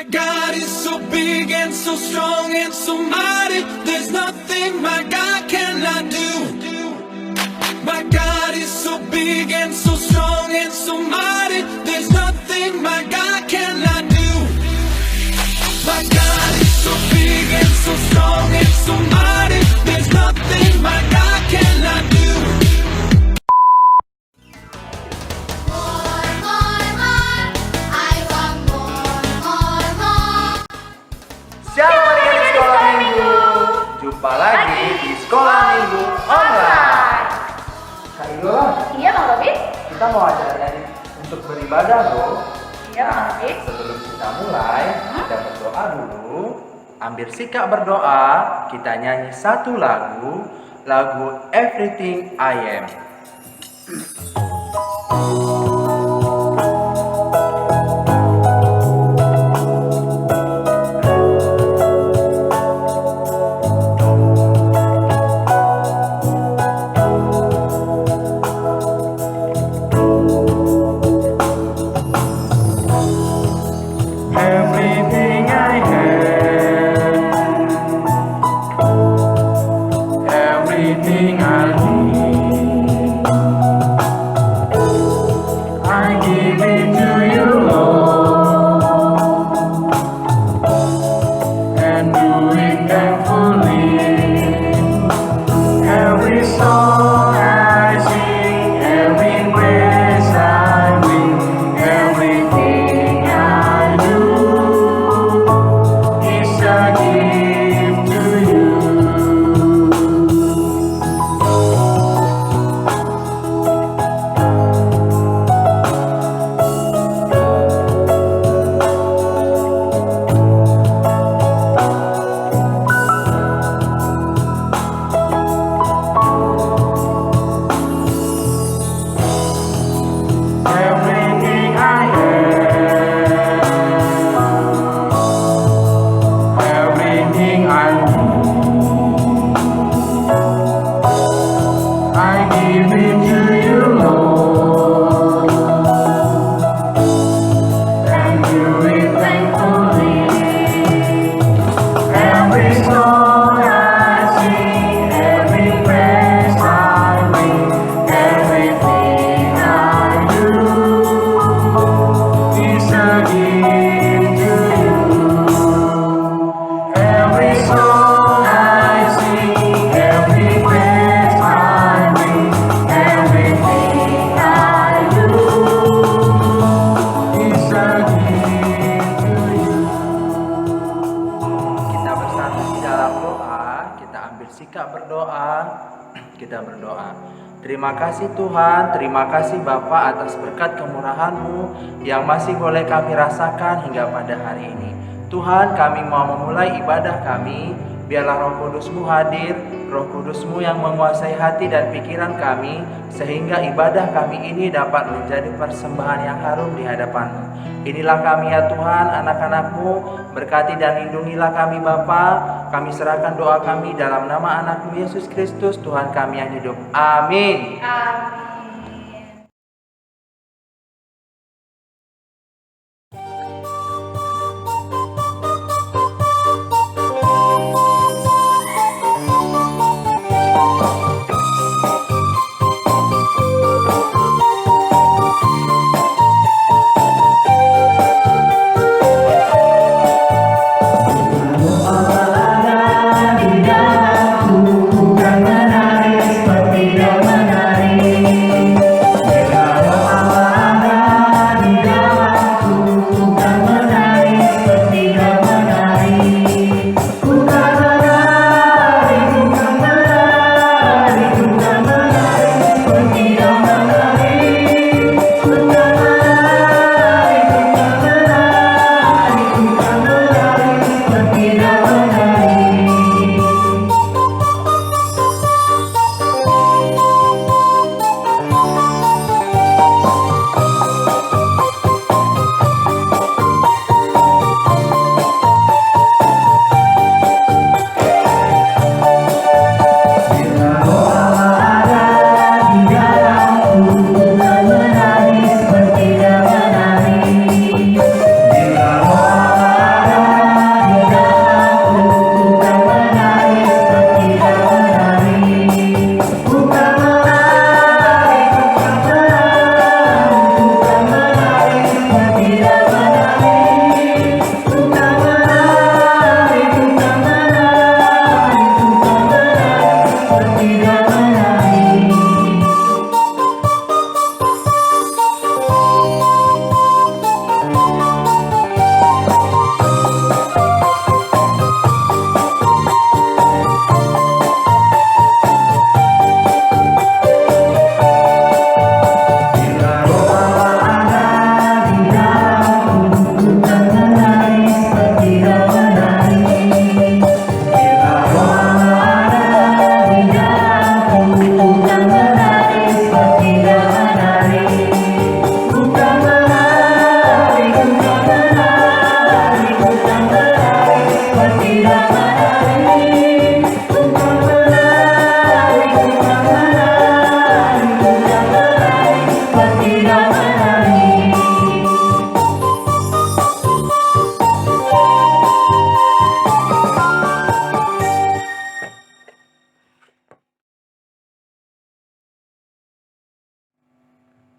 My God is so big and so strong and so mighty. There's nothing my God cannot do. My God is so big and so strong and so mighty. There's nothing my God cannot do. My God is so big and so strong and so mighty. There's nothing my God cannot do. Shalom adik-adik sekolah minggu. Jumpa lagi di sekolah minggu online. Kak Idola, Iya Bang Robin. kita mau ajaran untuk beribadah loh. Iya Bang Robin. Sebelum kita mulai, kita berdoa dulu. Ambil sikap berdoa, kita nyanyi satu lagu Everything I Am. Everything I have, everything I need, I give it to you, Lord, and do it thankfully. Every song I sing, every praise I win, everything I do is a gift to you. Everything I have, everything I need, I give it to you, Lord, and do it thankfully. Every song I sing, every praise I win, everything I do is a gift to you. Every song I sing, every praise I win, everything I do is a gift to you. Kita bersatu di dalam doa, kita ambil sikap berdoa, kita berdoa. Terima kasih Tuhan, terima kasih Bapa atas berkat kemurahan-Mu yang masih boleh kami rasakan hingga pada hari ini. Tuhan, kami mau memulai ibadah kami, biarlah Roh Kudus-Mu hadir, Roh Kudus-Mu yang menguasai hati dan pikiran kami, sehingga ibadah kami ini dapat menjadi persembahan yang harum di hadapan-Mu. Inilah kami ya Tuhan, anak-anak-Mu, berkati dan lindungilah kami Bapa. Kami serahkan doa kami dalam nama anak-Mu Yesus Kristus, Tuhan kami yang hidup. Amin. Bukan menari seperti dia menari.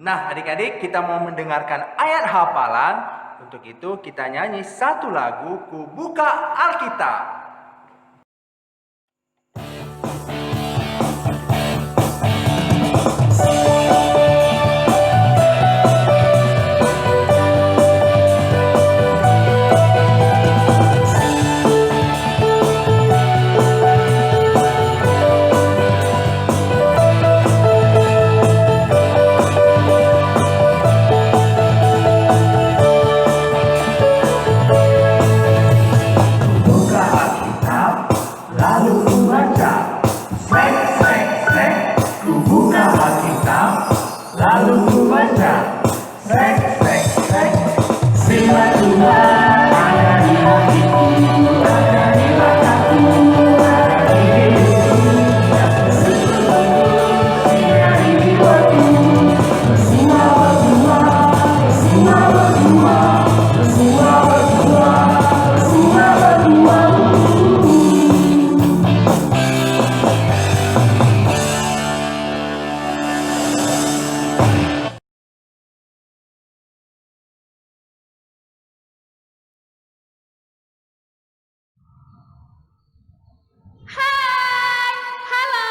Nah, adik-adik, kita mau mendengarkan ayat hafalan. Untuk itu kita nyanyi satu lagu, Ku Buka Alkitab. Hai, halo,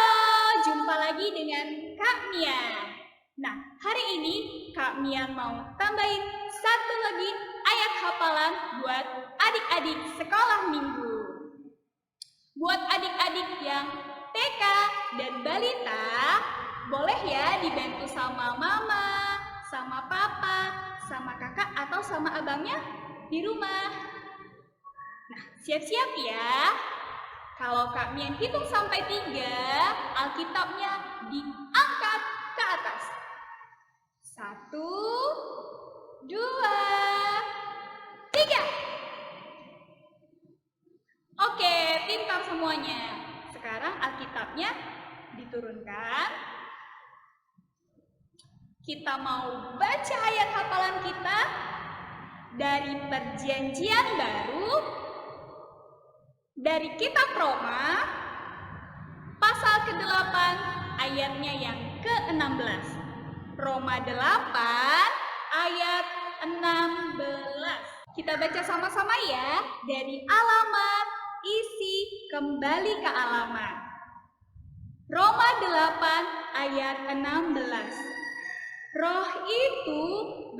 jumpa lagi dengan Kak Mia. Nah, hari ini Kak Mia mau tambahin satu lagi ayat hafalan buat adik-adik sekolah minggu. Buat adik-adik yang TK dan balita, boleh ya dibantu sama mama, sama papa, sama kakak atau sama abangnya di rumah. Nah, siap-siap ya. Kalau Kak Mian hitung sampai 3, Alkitabnya diangkat ke atas. 1, 2, 3. Oke, pintar semuanya. Sekarang Alkitabnya diturunkan. Kita mau baca ayat hafalan kita dari Perjanjian Baru, dari kitab Roma, pasal ke-8, ayatnya yang ke-16. Roma 8, ayat 16. Kita baca sama-sama ya, dari alamat, isi, kembali ke alamat. Roma 8, ayat 16. Roh itu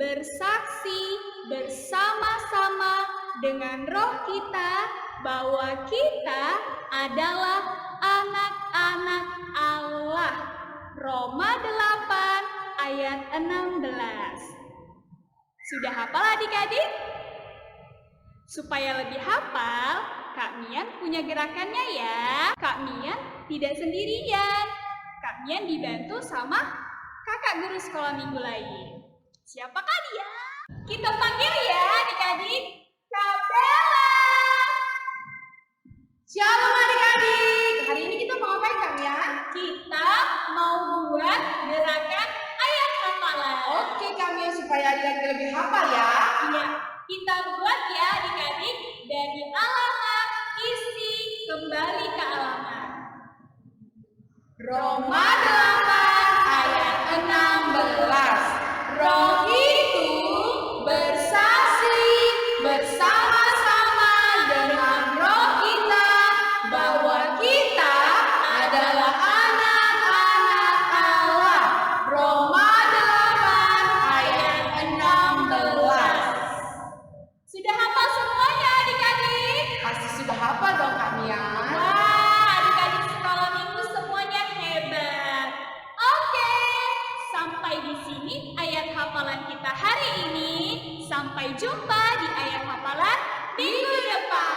bersaksi bersama-sama dengan roh kita bahwa kita adalah anak-anak Allah. Roma 8 ayat 16. Sudah hafal adik-adik? Supaya lebih hafal, Kak Mian punya gerakannya ya. Kak Mian tidak sendirian. Kak Mian dibantu sama kakak guru sekolah minggu lain. Siapakah dia? Kita panggil ya adik-adik. Kak Bella. Shalom adik-adik, hari ini kita mau ngapain Kak Mia? Kita mau buat gerakan ayat hafalan. Oke Kak Mia, supaya adik-adik lebih hafal ya. Iya, kita buat ya adik-adik dari alamat, isi, kembali ke alamat. Roma 8 ayat 16. Roh itu bersaksi bersama-sama dengan roh kita bahwa kita adalah anak-anak Allah. Roma 8 ayat 16. Sudah hafal semuanya adik-adik? Pasti sudah hafal dong Kak Mia. Wah, adik-adik sekolah minggu semuanya hebat. Oke, sampai di sini ayat hafalan kita hari ini. Sampai jumpa di ayat hafalan minggu depan.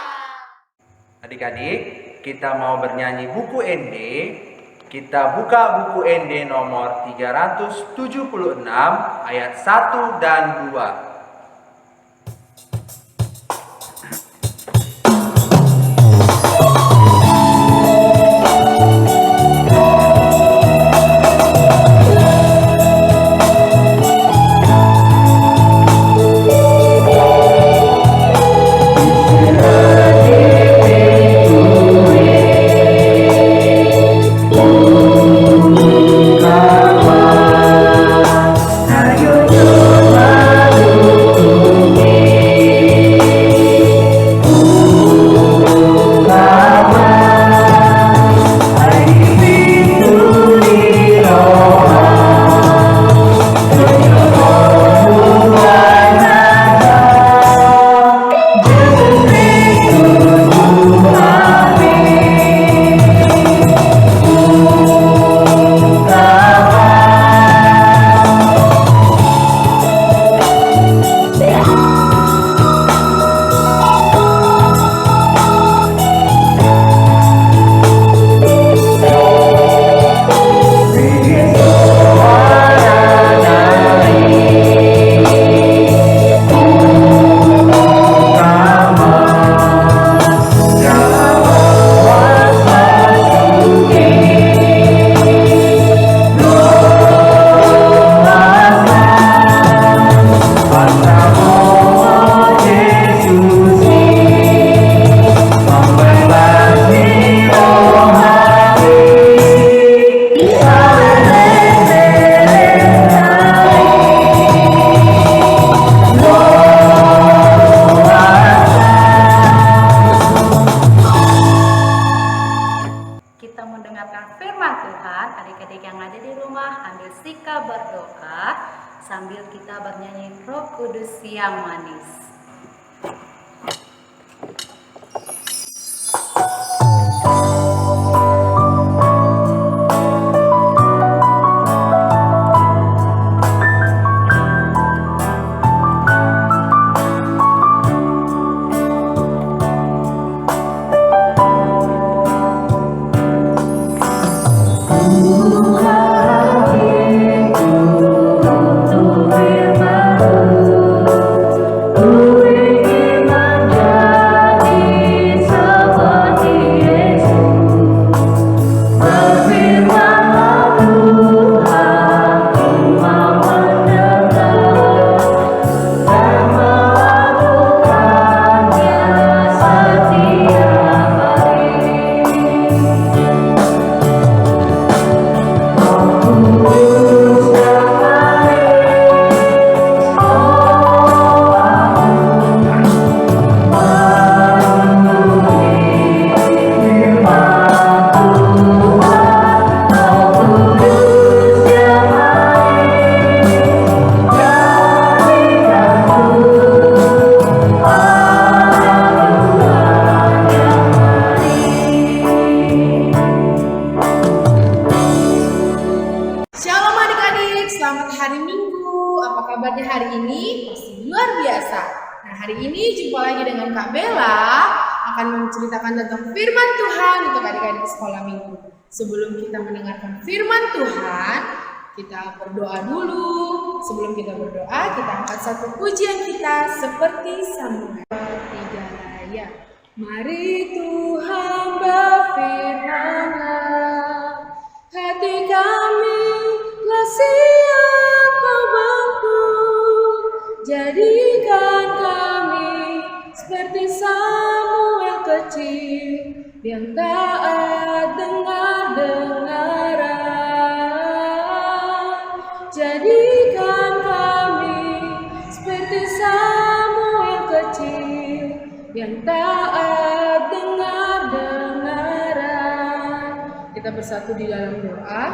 Adik-adik, kita mau bernyanyi buku ND. Kita buka buku ND nomor 376 ayat 1 dan 2. Hari kita mendengarkan firman Tuhan, adik-adik yang ada di rumah ambil sikap berdoa sambil kita bernyanyi Roh Kudus yang manis. Shalom adik-adik, selamat hari Minggu. Apa kabarnya hari ini? Pasti luar biasa. Nah, hari ini jumpa lagi dengan Kak Bella akan menceritakan tentang firman Tuhan untuk adik-adik sekolah minggu. Sebelum kita mendengarkan firman Tuhan, kita berdoa dulu. Sebelum kita berdoa, kita angkat satu pujian kita seperti sambungan tiga raya. Mari Tuhan berfirman-Nya, hati kami telah siap Kau bantu, jadikan kami seperti Samuel kecil yang taat dengar-dengaran. Jadikan kami seperti Samuel kecil yang taat dengar-dengaran. Kita bersatu di dalam doa.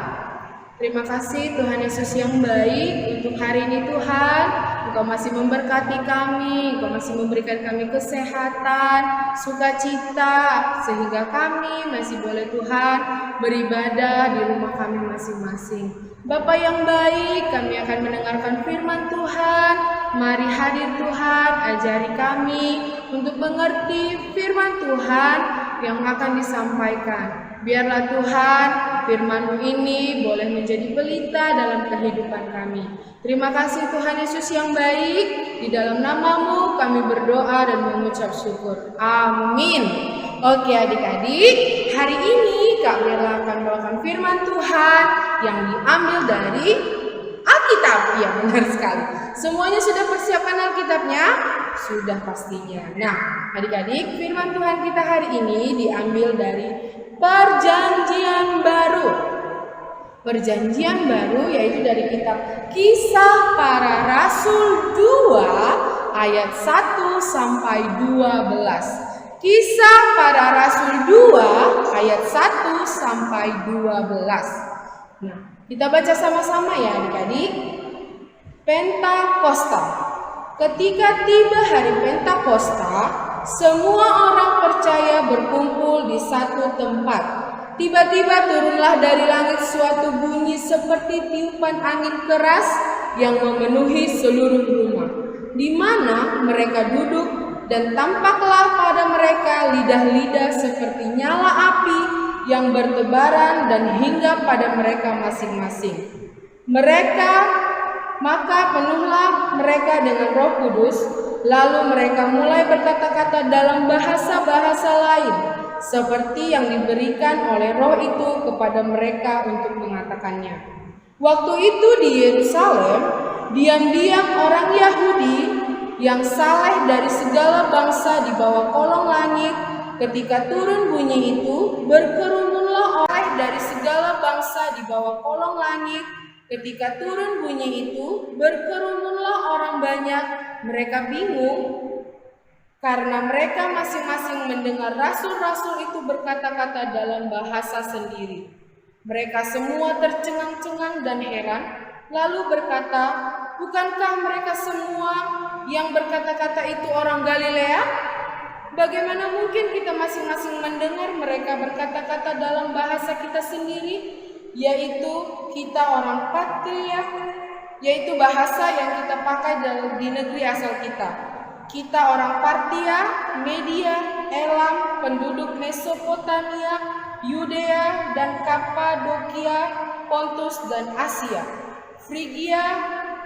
Terima kasih Tuhan Yesus yang baik untuk hari ini Tuhan. Engkau masih memberkati kami, Engkau masih memberikan kami kesehatan, sukacita, sehingga kami masih boleh Tuhan beribadah di rumah kami masing-masing. Bapa yang baik, kami akan mendengarkan firman Tuhan. Mari hadir Tuhan, ajari kami untuk mengerti firman Tuhan yang akan disampaikan. Biarlah Tuhan, firman-Mu ini boleh menjadi pelita dalam kehidupan kami. Terima kasih Tuhan Yesus yang baik. Di dalam nama-Mu kami berdoa dan mengucap syukur. Amin. Oke adik-adik, hari ini Kak Bella akan membawakan firman Tuhan yang diambil dari Alkitab. Ya, benar sekali. Semuanya sudah persiapkan Alkitabnya? Sudah pastinya. Nah, adik-adik, firman Tuhan kita hari ini diambil dari Perjanjian Baru. Perjanjian Baru yaitu dari kitab Kisah Para Rasul 2 ayat 1 sampai 12. Kisah Para Rasul 2 ayat 1 sampai 12. Nah, kita baca sama-sama ya adik-adik. Pentakosta. Ketika tiba hari Pentakosta, semua orang percaya berkumpul di satu tempat. Tiba-tiba turunlah dari langit suatu bunyi seperti tiupan angin keras yang memenuhi seluruh rumah, di mana mereka duduk, dan tampaklah pada mereka lidah-lidah seperti nyala api yang bertebaran dan hinggap pada mereka masing-masing. Maka penuhlah mereka dengan Roh Kudus, lalu mereka mulai berkata-kata dalam bahasa-bahasa lain, seperti yang diberikan oleh Roh itu kepada mereka untuk mengatakannya. Waktu itu di Yerusalem, diam-diam orang Yahudi yang saleh dari segala bangsa di bawah kolong langit, ketika turun bunyi itu, berkerumunlah orang dari segala bangsa di bawah kolong langit. Ketika turun bunyi itu, berkerumunlah orang banyak. Mereka bingung karena mereka masing-masing mendengar rasul-rasul itu berkata-kata dalam bahasa sendiri. Mereka semua tercengang-cengang dan heran, lalu berkata, "Bukankah mereka semua yang berkata-kata itu orang Galilea? Bagaimana mungkin kita masing-masing mendengar mereka berkata-kata dalam bahasa kita sendiri, yaitu kita orang Patria, yaitu bahasa yang kita pakai di negeri asal kita. Kita orang Partia, Media, Elam, penduduk Mesopotamia, Yudea dan Kapadokia, Pontus dan Asia, Frigia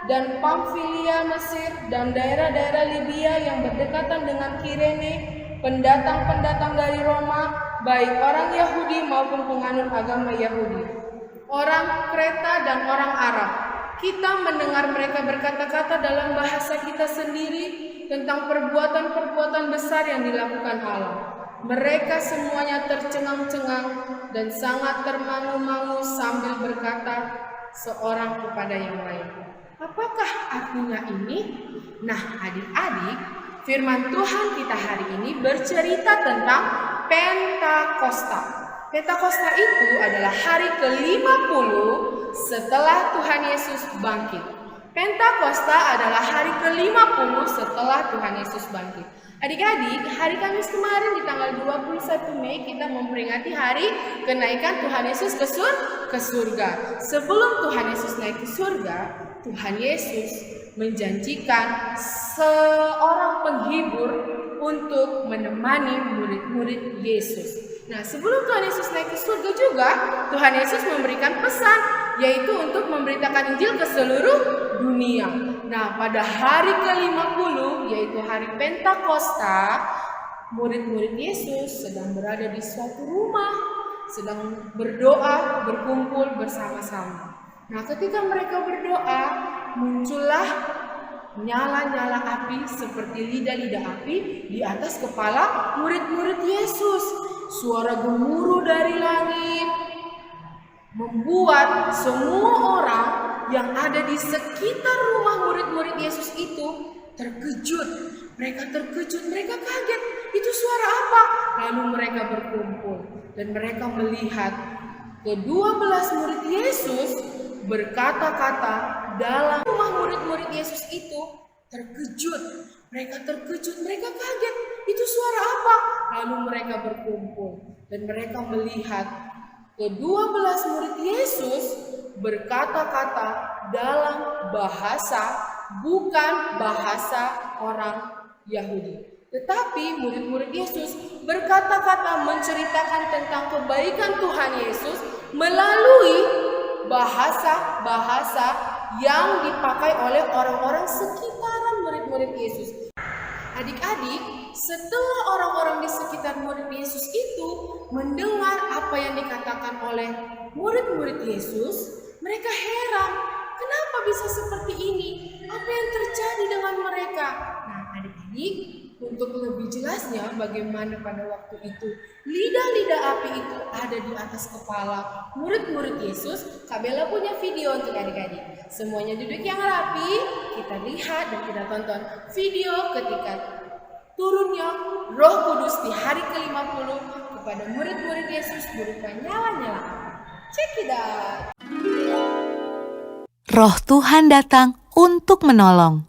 dan Pamfilia, Mesir, dan daerah-daerah Libya yang berdekatan dengan Kirene, pendatang-pendatang dari Roma, baik orang Yahudi maupun penganut agama Yahudi, orang Kreta dan orang Arab. Kita mendengar mereka berkata-kata dalam bahasa kita sendiri tentang perbuatan-perbuatan besar yang dilakukan Allah. Mereka semuanya tercengang-cengang dan sangat termangu-mangu sambil berkata seorang kepada yang lain, "Apakah artinya ini?" Nah, adik-adik, firman Tuhan kita hari ini bercerita tentang Pentakosta. Pentakosta itu adalah hari ke-50 setelah Tuhan Yesus bangkit. Pentakosta adalah hari ke-50 setelah Tuhan Yesus bangkit. Adik-adik, hari Kamis kemarin di tanggal 21 Mei kita memperingati hari kenaikan Tuhan Yesus ke surga. Sebelum Tuhan Yesus naik ke surga, Tuhan Yesus menjanjikan seorang penghibur untuk menemani murid-murid Yesus. Nah, sebelum Tuhan Yesus naik ke surga juga, Tuhan Yesus memberikan pesan, yaitu untuk memberitakan Injil ke seluruh dunia. Nah, pada hari ke-50, yaitu hari Pentakosta, murid-murid Yesus sedang berada di suatu rumah, sedang berdoa, berkumpul bersama-sama. Nah, ketika mereka berdoa, muncullah nyala-nyala api seperti lidah-lidah api di atas kepala murid-murid Yesus. Suara gemuruh dari langit membuat semua orang yang ada di sekitar rumah murid-murid Yesus itu terkejut. Mereka terkejut, mereka kaget. Itu suara apa? Lalu mereka berkumpul dan mereka melihat ke-12 murid Yesus berkata-kata dalam rumah murid-murid Yesus itu terkejut. Mereka terkejut, mereka kaget. Itu suara apa? Lalu mereka berkumpul dan mereka melihat ke-12 murid Yesus berkata-kata dalam bahasa bukan bahasa orang Yahudi. Tetapi murid-murid Yesus berkata-kata menceritakan tentang kebaikan Tuhan Yesus melalui bahasa-bahasa yang dipakai oleh orang-orang sekitaran murid-murid Yesus. Adik-adik, setelah orang-orang di sekitar murid Yesus itu mendengar apa yang dikatakan oleh murid-murid Yesus, mereka heran, kenapa bisa seperti ini? Apa yang terjadi dengan mereka? Nah, adik-adik, untuk lebih jelasnya bagaimana pada waktu itu lidah-lidah api itu ada di atas kepala murid-murid Yesus, Kak Bella punya video untuk adik-adik. Semuanya duduk yang rapi, kita lihat dan kita tonton video ketika turunnya Roh Kudus di hari ke-50 kepada murid-murid Yesus berupa nyala-nyala. Check it out. Roh Tuhan datang untuk menolong.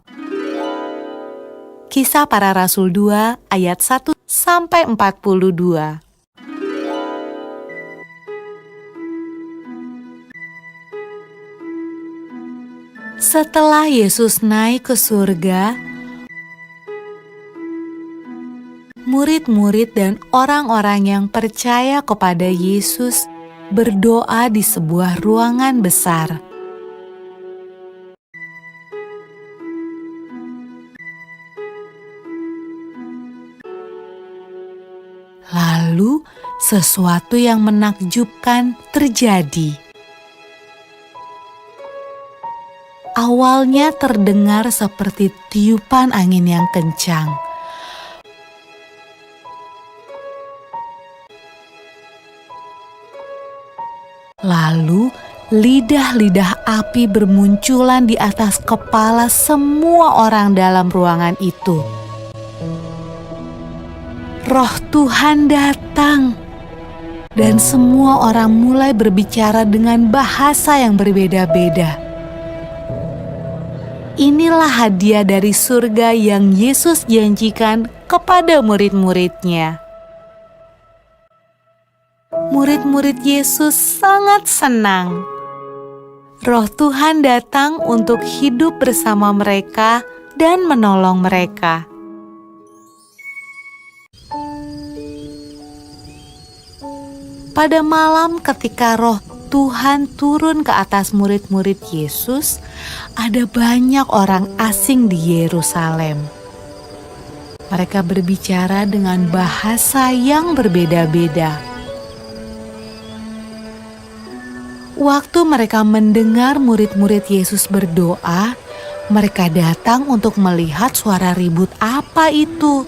Kisah Para Rasul 2 ayat 1 sampai 42. Setelah Yesus naik ke surga, murid-murid dan orang-orang yang percaya kepada Yesus berdoa di sebuah ruangan besar. Lalu sesuatu yang menakjubkan terjadi. Awalnya terdengar seperti tiupan angin yang kencang. Lalu lidah-lidah api bermunculan di atas kepala semua orang dalam ruangan itu. Roh Tuhan datang, dan semua orang mulai berbicara dengan bahasa yang berbeda-beda. Inilah hadiah dari surga yang Yesus janjikan kepada murid-muridnya. Murid-murid Yesus sangat senang. Roh Tuhan datang untuk hidup bersama mereka dan menolong mereka. Pada malam ketika Roh Tuhan turun ke atas murid-murid Yesus, ada banyak orang asing di Yerusalem. Mereka berbicara dengan bahasa yang berbeda-beda. Waktu mereka mendengar murid-murid Yesus berdoa, mereka datang untuk melihat suara ribut apa itu.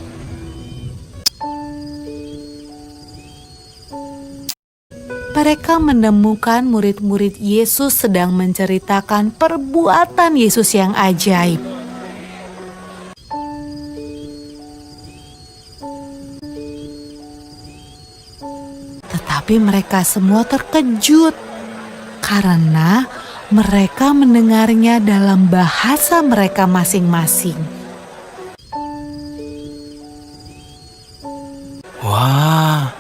Mereka menemukan murid-murid Yesus sedang menceritakan perbuatan Yesus yang ajaib. Tetapi mereka semua terkejut karena mereka mendengarnya dalam bahasa mereka masing-masing. Wah,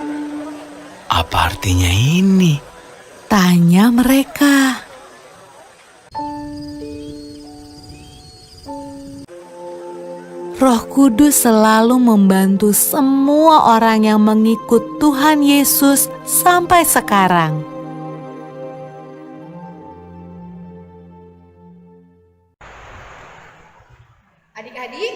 apa artinya ini? Tanya mereka. Roh Kudus selalu membantu semua orang yang mengikut Tuhan Yesus sampai sekarang. Adik-adik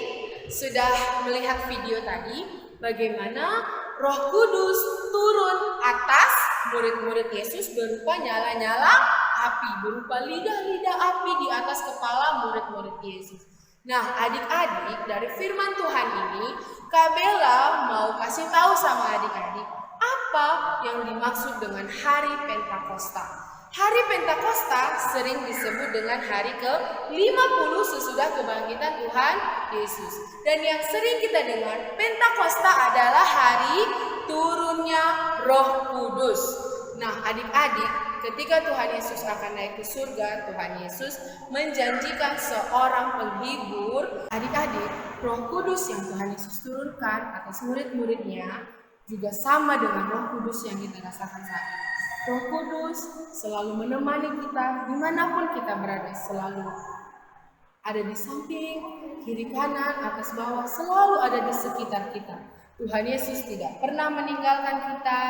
sudah melihat video tadi bagaimana Roh Kudus turun atas murid-murid Yesus berupa nyala-nyala api, berupa lidah-lidah api di atas kepala murid-murid Yesus. Nah, adik-adik, dari firman Tuhan ini, Kak Bella mau kasih tahu sama adik-adik apa yang dimaksud dengan hari Pentakosta. Hari Pentakosta sering disebut dengan hari ke-50 sesudah kebangkitan Tuhan Yesus. Dan yang sering kita dengar, Pentakosta adalah hari turunnya Roh Kudus. Nah, adik-adik, ketika Tuhan Yesus akan naik ke surga, Tuhan Yesus menjanjikan seorang penghibur. Adik-adik, Roh Kudus yang Tuhan Yesus turunkan atas murid-muridnya juga sama dengan Roh Kudus yang kita rasakan saat ini. Roh Kudus selalu menemani kita dimanapun kita berada, selalu ada di samping, kiri kanan, atas bawah, selalu ada di sekitar kita. Tuhan Yesus tidak pernah meninggalkan kita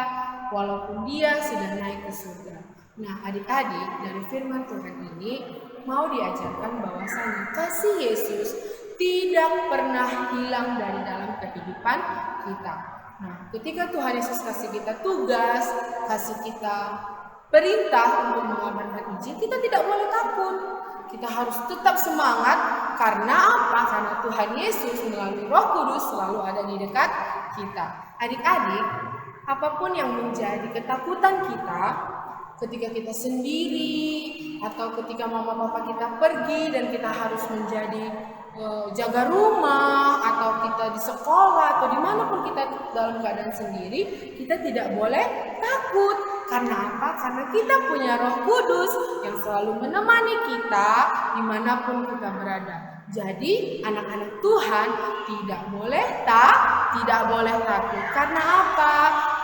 walaupun Dia sudah naik ke surga. Nah, adik-adik, dari firman Tuhan ini mau diajarkan bahwasanya kasih Yesus tidak pernah hilang dari dalam kehidupan kita. Nah, ketika Tuhan Yesus kasih kita tugas, kasih kita perintah untuk mengamankan Injil, kita tidak boleh takut. Kita harus tetap semangat. Karena apa? Karena Tuhan Yesus melalui Roh Kudus selalu ada di dekat kita. Adik-adik, apapun yang menjadi ketakutan kita, ketika kita sendiri atau ketika mama papa kita pergi dan kita harus menjadi jaga rumah, atau kita di sekolah atau dimanapun kita dalam keadaan sendiri, kita tidak boleh takut. Karena apa? Karena kita punya Roh Kudus yang selalu menemani kita dimanapun kita berada. Jadi anak-anak Tuhan tidak boleh takut. Karena apa?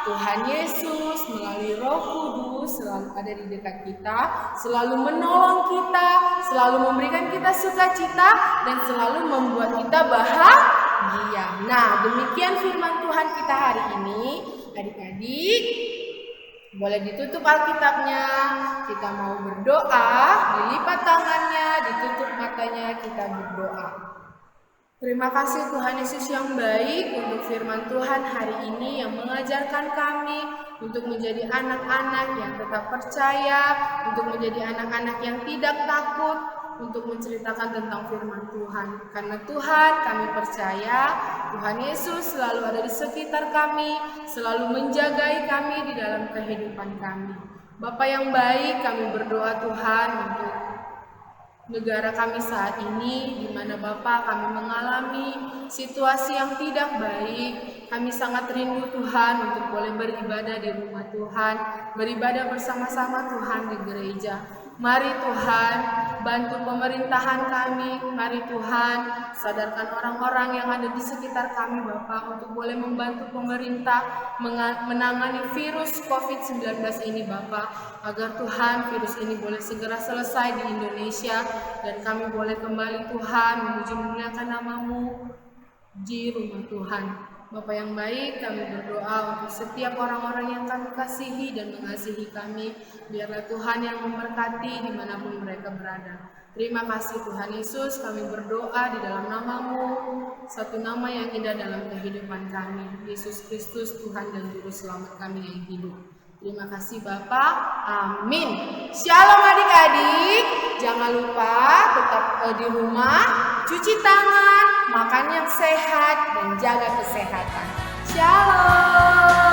Tuhan Yesus melalui Roh Kudus selalu ada di dekat kita, selalu menolong kita, selalu memberikan kita sukacita, dan selalu membuat kita bahagia. Nah, demikian firman Tuhan kita hari ini. Adik-adik, boleh ditutup Alkitabnya, kita mau berdoa, dilipat tangannya, ditutup matanya, kita berdoa. Terima kasih Tuhan Yesus yang baik untuk firman Tuhan hari ini yang mengajarkan kami untuk menjadi anak-anak yang tetap percaya, untuk menjadi anak-anak yang tidak takut, untuk menceritakan tentang firman Tuhan. Karena Tuhan, kami percaya Tuhan Yesus selalu ada di sekitar kami, selalu menjagai kami di dalam kehidupan kami. Bapa yang baik, kami berdoa Tuhan untuk negara kami saat ini, di mana Bapa kami mengalami situasi yang tidak baik. Kami sangat rindu Tuhan untuk boleh beribadah di rumah Tuhan, beribadah bersama-sama Tuhan di gereja. Mari Tuhan, bantu pemerintahan kami. Mari Tuhan, sadarkan orang-orang yang ada di sekitar kami Bapa untuk boleh membantu pemerintah menangani virus COVID-19 ini Bapa, agar Tuhan virus ini boleh segera selesai di Indonesia dan kami boleh kembali Tuhan memuji memuliakan nama-Mu di rumah Tuhan. Bapa yang baik, kami berdoa untuk setiap orang-orang yang kami kasihi dan mengasihi kami. Biarlah Tuhan yang memberkati dimanapun mereka berada. Terima kasih Tuhan Yesus, kami berdoa di dalam nama-Mu, satu nama yang indah dalam kehidupan kami, Yesus Kristus Tuhan dan Juru Selamat kami yang hidup. Terima kasih Bapak, amin. Shalom adik-adik, jangan lupa tetap di rumah, cuci tangan, makan yang sehat, dan jaga kesehatan. Shalom.